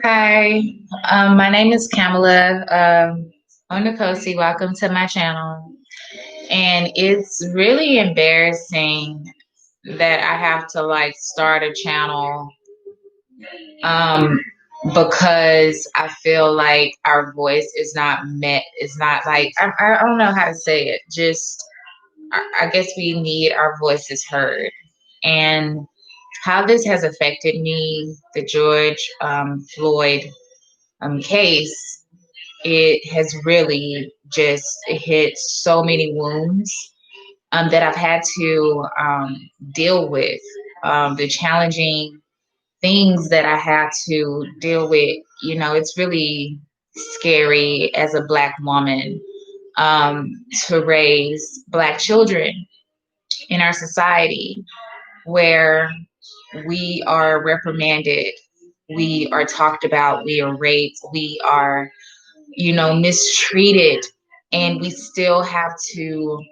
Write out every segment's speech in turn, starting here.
Hi, my name is Kamala Onakosi. Welcome to my channel. And it's really embarrassing that I have to like start a channel um, because I feel like our voice is not met. It's not like, I don't know how to say it. Just, I guess we need our voices heard. And how this has affected me, the George Floyd case, it has really just hit so many wounds that I've had to deal with, the challenging things that I had to deal with. You know, it's really scary as a Black woman to raise Black children in our society where we are reprimanded, we are talked about, we are raped, we are, you know, mistreated, and we still have to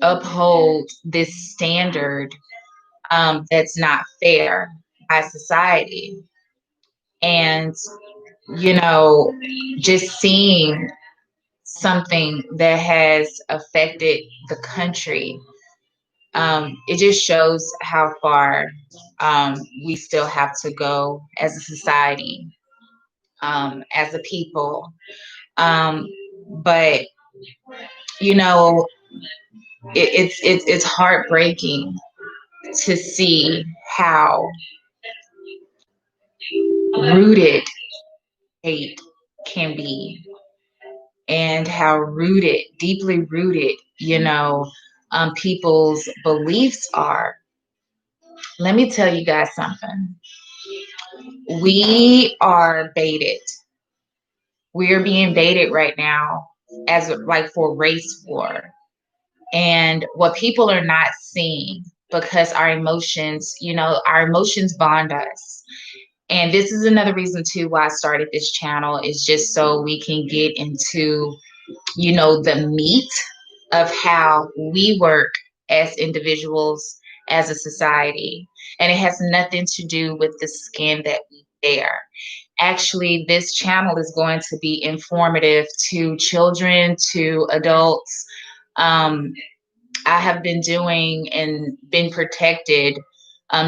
uphold this standard that's not fair by society. And, you know, just seeing something that has affected the country, it just shows how far we still have to go as a society, as a people. Um, but you know, it's heartbreaking to see how rooted hate can be, and how rooted, deeply rooted, you know, people's beliefs are. Let me tell you guys something. We are baited. We are being baited right now as like for race war. And what people are not seeing, because our emotions, you know, our emotions bond us. And this is another reason too why I started this channel, is just so we can get into, you know, the meat of how we work as individuals, as a society. And it has nothing to do with the skin that we bear. Actually, this channel is going to be informative to children, to adults. Um, I have been doing and been protected,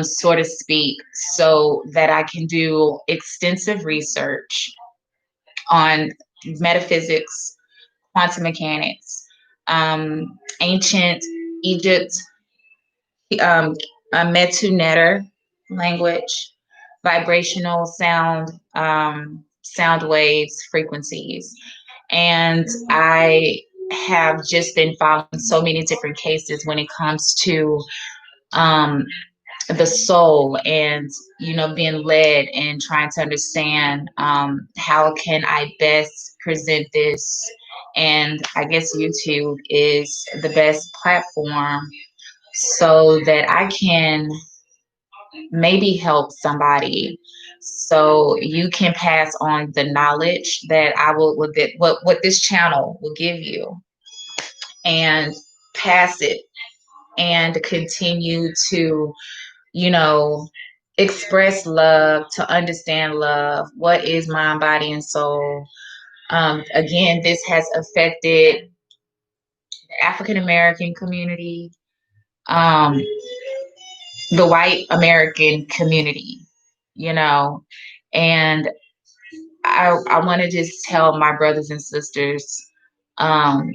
so to speak, so that I can do extensive research on metaphysics, quantum mechanics, ancient Egypt, um, Metu Neter language, vibrational sound, sound waves, frequencies. And I have just been following so many different cases when it comes to um, the soul, and you know, being led and trying to understand how can I best present this. And I guess YouTube is the best platform so that I can maybe help somebody, so you can pass on the knowledge that I will, that what this channel will give you, and pass it and continue to, you know, express love, to understand love, what is mind, body, and soul. Again, this has affected the African American community, um, the white American community, you know, and I want to just tell my brothers and sisters, um,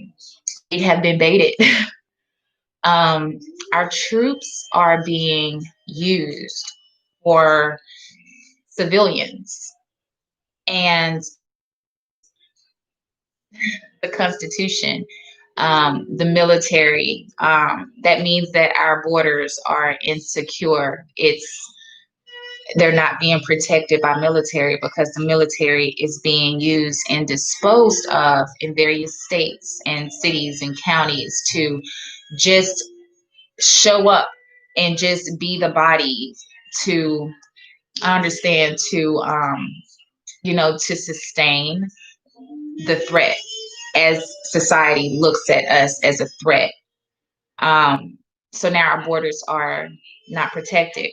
we have been baited. um, our troops are being used for civilians, and the Constitution, the military, that means that our borders are insecure. They're not being protected by military, because the military is being used and disposed of in various states and cities and counties to just show up and just be the body to, I understand, to you know, to sustain the threat, as society looks at us as a threat. So now our borders are not protected.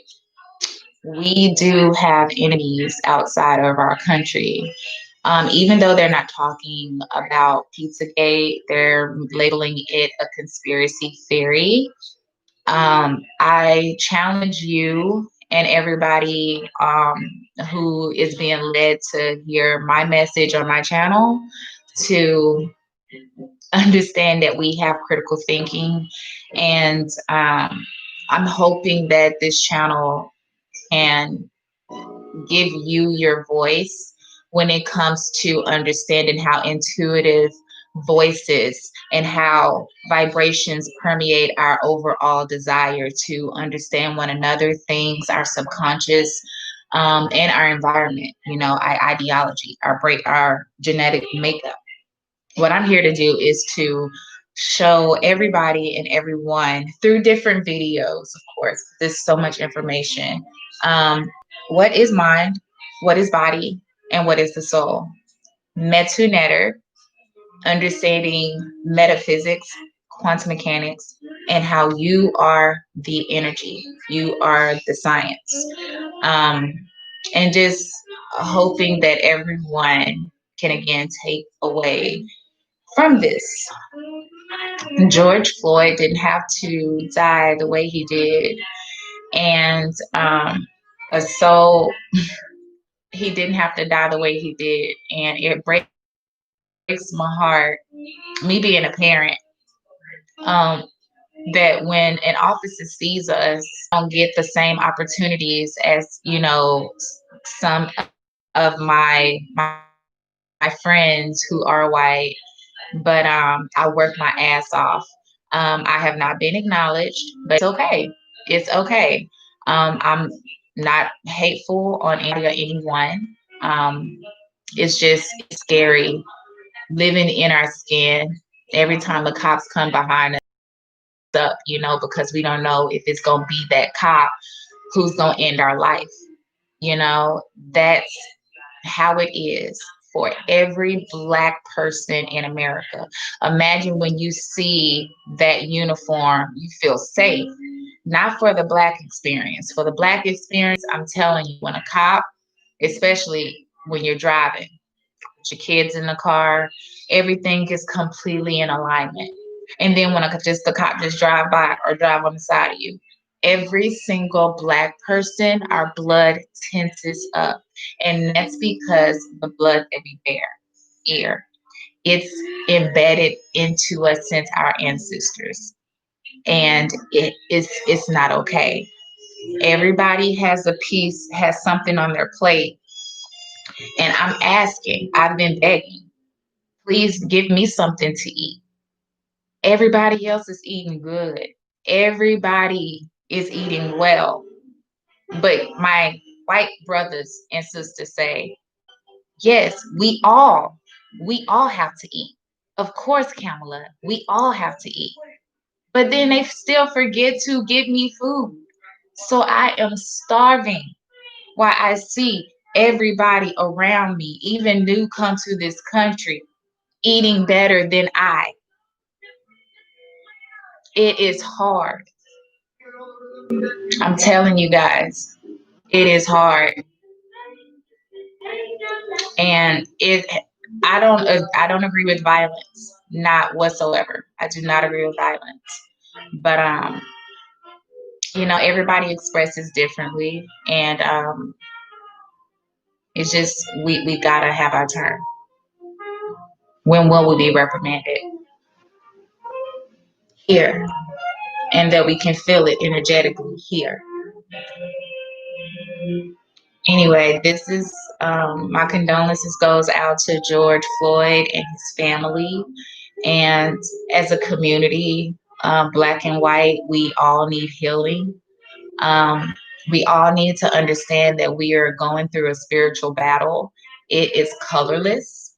We do have enemies outside of our country. Even though they're not talking about Pizzagate, they're labeling it a conspiracy theory. I challenge you and everybody who is being led to hear my message on my channel to understand that we have critical thinking. And I'm hoping that this channel can give you your voice when it comes to understanding how intuitive voices and how vibrations permeate our overall desire to understand one another, things, our subconscious, and our environment, our ideology, our genetic makeup. What I'm here to do is to show everybody and everyone through different videos, of course, there's so much information. Um, what is mind, what is body, and what is the soul? Metu Netter, understanding metaphysics, quantum mechanics, and how you are the energy, you are the science. Um, and just hoping that everyone can again take away from this. George Floyd didn't have to die the way he did, and so he didn't have to die the way he did, and it breaks my heart, me being a parent, um, that when an officer sees us, don't get the same opportunities as some of my friends who are white, but I work my ass off. I have not been acknowledged, but it's okay. It's okay. I'm not hateful on any or anyone. It's just scary living in our skin every time the cops come behind us up, because we don't know if it's going to be that cop who's going to end our life. That's how it is for every Black person in America. Imagine when you see that uniform, you feel safe. Not for the Black experience. For the Black experience, I'm telling you, when a cop, especially when you're driving, with your kids in the car, everything is completely in alignment. And then when the cop just drive by or drive on the side of you, every single Black person, our blood tenses up. And that's because the blood that we bear here, it's embedded into us since our ancestors. And it's not okay. Everybody has has something on their plate. And I've been begging, please give me something to eat. Everybody else is eating good. Everybody is eating well. But my white brothers and sisters say, yes, we all have to eat. Of course, Kamala, we all have to eat. But then they still forget to give me food. So I am starving while I see everybody around me, even new come to this country, eating better than I. It is hard. I'm telling you guys, it is hard. And I don't agree with violence, not whatsoever. I do not agree with violence. But everybody expresses differently, and it's just we gotta have our turn. When will we be reprimanded? Here. And that we can feel it energetically here. Anyway, this is my condolences goes out to George Floyd and his family. And as a community, Black and white, we all need healing. Um, we all need to understand that we are going through a spiritual battle. It is colorless.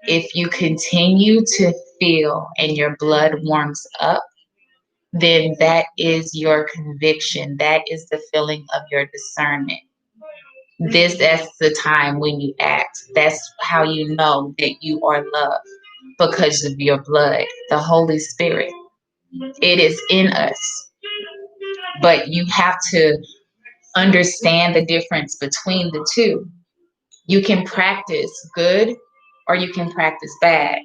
If you continue to feel and your blood warms up, then that is your conviction. That is the feeling of your discernment. That's the time when you act. That's how you know that you are loved, because of your blood, the Holy Spirit. It is in us. But you have to understand the difference between the two. You can practice good or you can practice bad.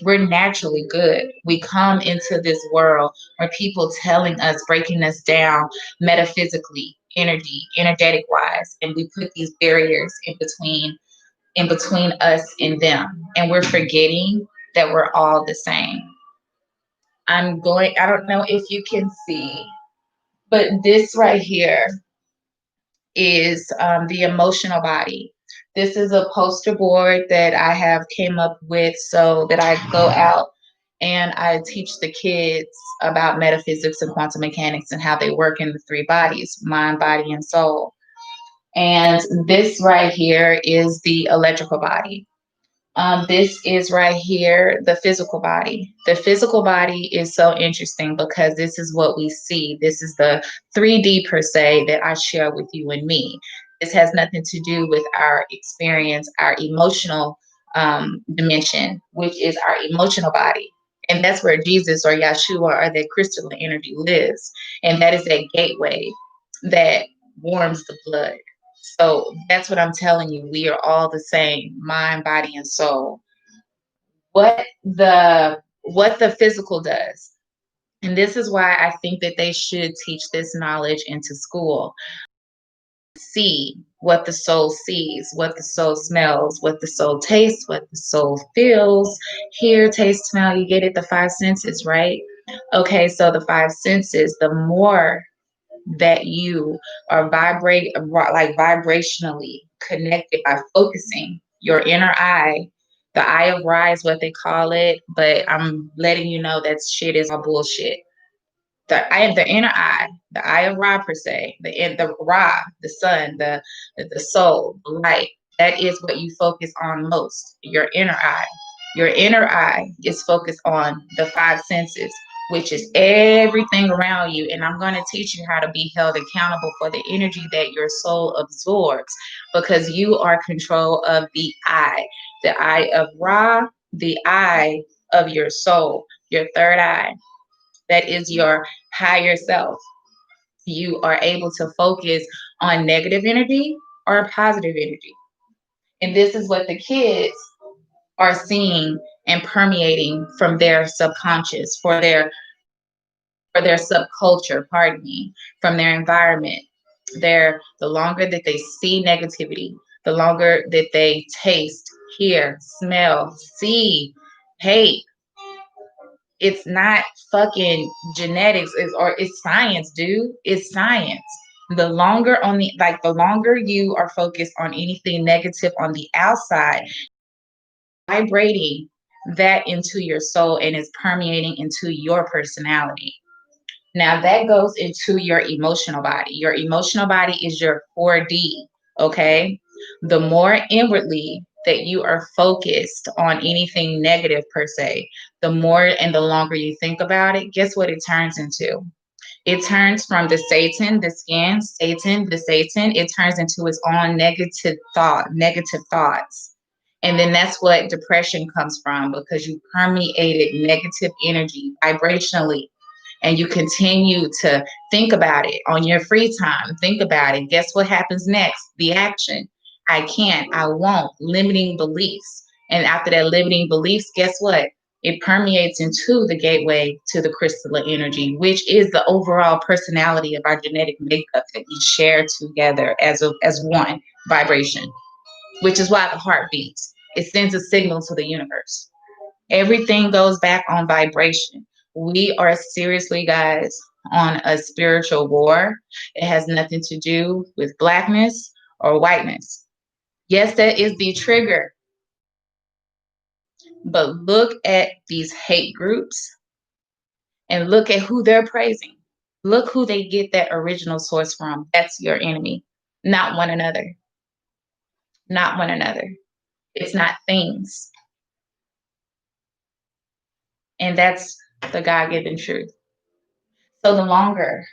We're naturally good. We come into this world where people telling us, breaking us down metaphysically, energetic wise, and we put these barriers in between us and them. And we're forgetting that we're all the same. I don't know if you can see, but this right here is the emotional body. This is a poster board that I have came up with so that I go out and I teach the kids about metaphysics and quantum mechanics and how they work in the three bodies, mind, body, and soul. And this right here is the electrical body. This is right here, the physical body. The physical body is so interesting because this is what we see. This is the 3D per se that I share with you and me. This has nothing to do with our experience, our emotional dimension, which is our emotional body. And that's where Jesus or Yeshua or that crystalline energy lives. And that is that gateway that warms the blood. So that's what I'm telling you. We are all the same, mind, body, and soul. What the physical does, and this is why I think that they should teach this knowledge into school. See what the soul sees, what the soul smells, what the soul tastes, what the soul feels, hear, taste, smell. You get it, the five senses, right? Okay, so the five senses, the more that you are vibrationally connected by focusing your inner eye. The eye of Ra is what they call it, but I'm letting you know that shit is all bullshit. The inner eye, the eye of Ra per se, the Ra, the sun, the soul, the light. That is what you focus on most. Your inner eye. Your inner eye is focused on the five senses, which is everything around you. And I'm going to teach you how to be held accountable for the energy that your soul absorbs, because you are control of the eye of Ra, the eye of your soul, your third eye. That is your higher self. You are able to focus on negative energy or positive energy. And this is what the kids are seeing and permeating from their subconscious, for their subculture, pardon me, from their environment. The longer that they see negativity, the longer that they taste, hear, smell, see hate. It's not fucking genetics, it's science, dude. It's science. The longer you are focused on anything negative on the outside, vibrating that into your soul and is permeating into your personality. Now that goes into your emotional body. Your emotional body is your 4D, okay? The more inwardly that you are focused on anything negative per se, the more and the longer you think about it, guess what it turns into? It turns from the Satan, the skin, Satan, the Satan, it turns into its own negative thoughts. And then that's what depression comes from, because you permeated negative energy vibrationally and you continue to think about it on your free time. Think about it. Guess what happens next? The action. I can't, I won't, limiting beliefs. And after that limiting beliefs, guess what? It permeates into the gateway to the crystalline energy, which is the overall personality of our genetic makeup that we share together as one vibration, which is why the heart beats. It sends a signal to the universe. Everything goes back on vibration. We are seriously, guys, on a spiritual war. It has nothing to do with blackness or whiteness. Yes, that is the trigger. But look at these hate groups and look at who they're praising. Look who they get that original source from. That's your enemy, not one another. Not one another. It's not things. And that's the God given truth. So the longer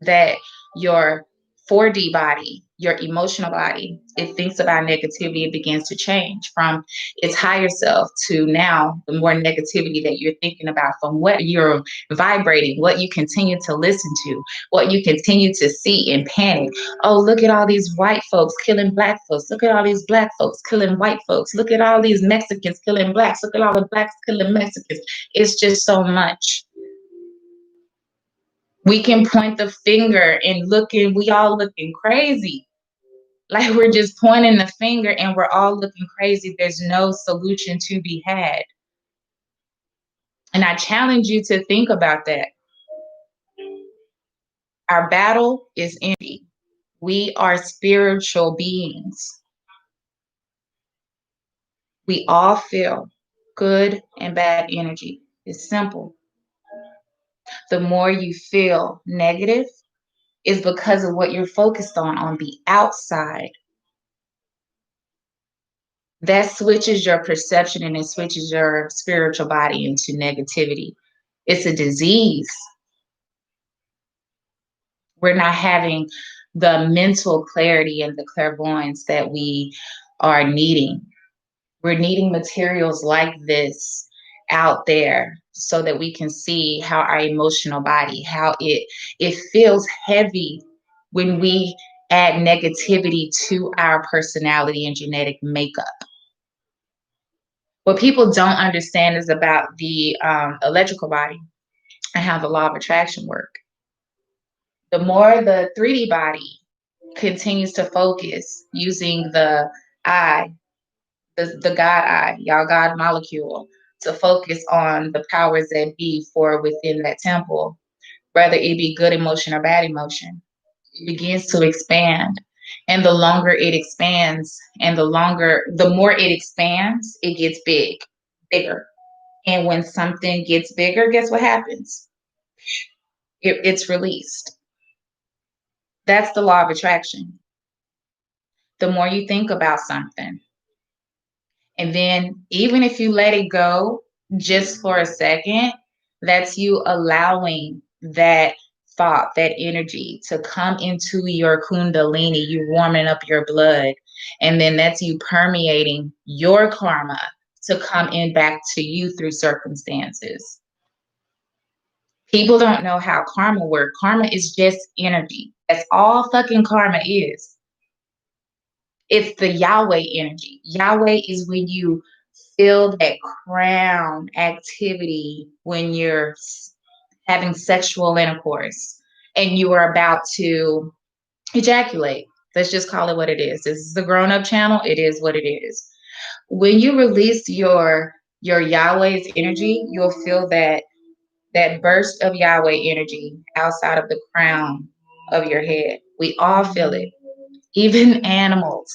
that your 4D body your emotional body, it thinks about negativity, it begins to change from its higher self to now the more negativity that you're thinking about, from what you're vibrating, what you continue to listen to, what you continue to see and panic. Oh, look at all these white folks killing black folks. Look at all these black folks killing white folks. Look at all these Mexicans killing blacks. Look at all the blacks killing Mexicans. It's just so much. We can point the finger and we all looking crazy. Like we're just pointing the finger and we're all looking crazy. There's no solution to be had. And I challenge you to think about that. Our battle is energy. We are spiritual beings. We all feel good and bad energy. It's simple. The more you feel negative is because of what you're focused on the outside. That switches your perception and it switches your spiritual body into negativity. It's a disease. We're not having the mental clarity and the clairvoyance that we are needing. We're needing materials like this out there so that we can see how our emotional body, how it feels heavy when we add negativity to our personality and genetic makeup. What people don't understand is about the electrical body and how the law of attraction work. The more the 3D body continues to focus using the eye, the God eye, y'all God molecule, to focus on the powers that be for within that temple, whether it be good emotion or bad emotion, it begins to expand. And the longer it expands and the more it expands, it gets bigger. And when something gets bigger, guess what happens? It's released. That's the law of attraction. The more you think about something, and then even if you let it go just for a second, that's you allowing that thought, that energy to come into your kundalini, you warming up your blood. And then that's you permeating your karma to come in back to you through circumstances. People don't know how karma works. Karma is just energy. That's all fucking karma is. It's the Yahweh energy. Yahweh is when you feel that crown activity when you're having sexual intercourse and you are about to ejaculate. Let's just call it what it is. This is the grown-up channel. It is what it is. When you release your Yahweh's energy, you'll feel that burst of Yahweh energy outside of the crown of your head. We all feel it, even animals.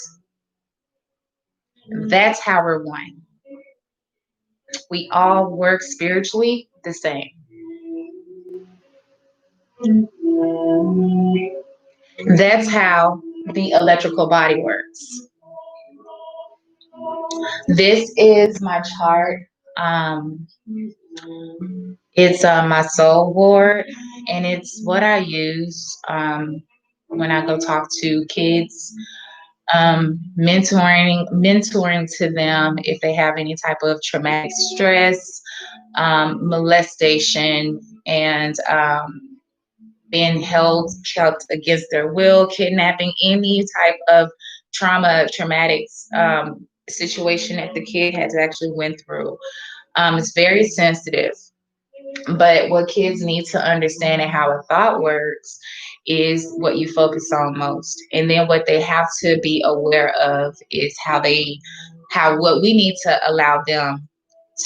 That's how we're one. We all work spiritually the same. That's how the electrical body works. This is my chart. It's my soul board, and it's what I use when I go talk to kids, mentoring to them if they have any type of traumatic stress, molestation, and being held against their will, kidnapping, any type of traumatic situation that the kid has actually went through. It's very sensitive. But what kids need to understand and how a thought works is what you focus on most. And then what they have to be aware of is what we need to allow them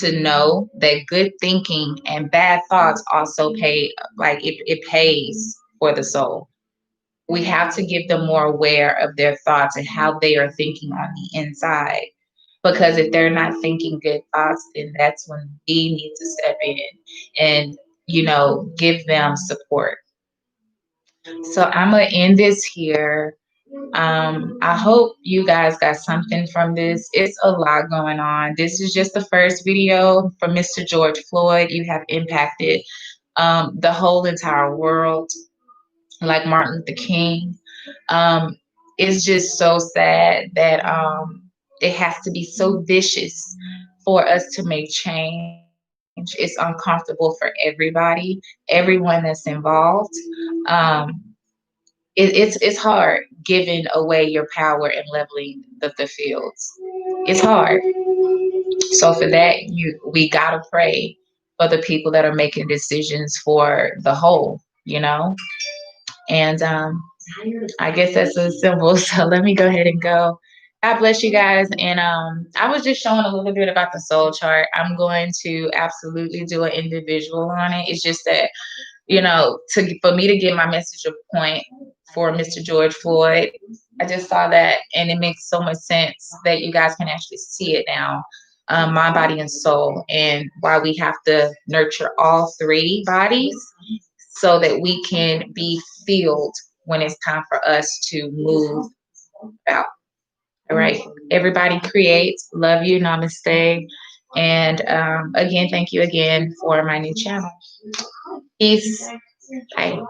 to know that good thinking and bad thoughts also it pays for the soul. We have to get them more aware of their thoughts and how they are thinking on the inside. Because if they're not thinking good thoughts, then that's when we need to step in and, give them support. So I'm going to end this here. I hope you guys got something from this. It's a lot going on. This is just the first video from Mr. George Floyd. You have impacted the whole entire world, like Martin Luther King. it's just so sad that it has to be so vicious for us to make change. It's uncomfortable for everybody, everyone that's involved. Um, it's hard giving away your power and leveling the fields. It's hard. So for that, we gotta pray for the people that are making decisions for the whole, you know. And I guess that's a symbol. So let me go ahead and go. God bless you guys. And I was just showing a little bit about the soul chart. I'm going to absolutely do an individual on it. It's just that, you know, for me to get my message of point for Mr. George Floyd, I just saw that, and it makes so much sense that you guys can actually see it now, mind, body, and soul, and why we have to nurture all three bodies so that we can be filled when it's time for us to move out. All right, everybody creates. Love you. Namaste. And again, thank you again for my new channel. Peace. Bye.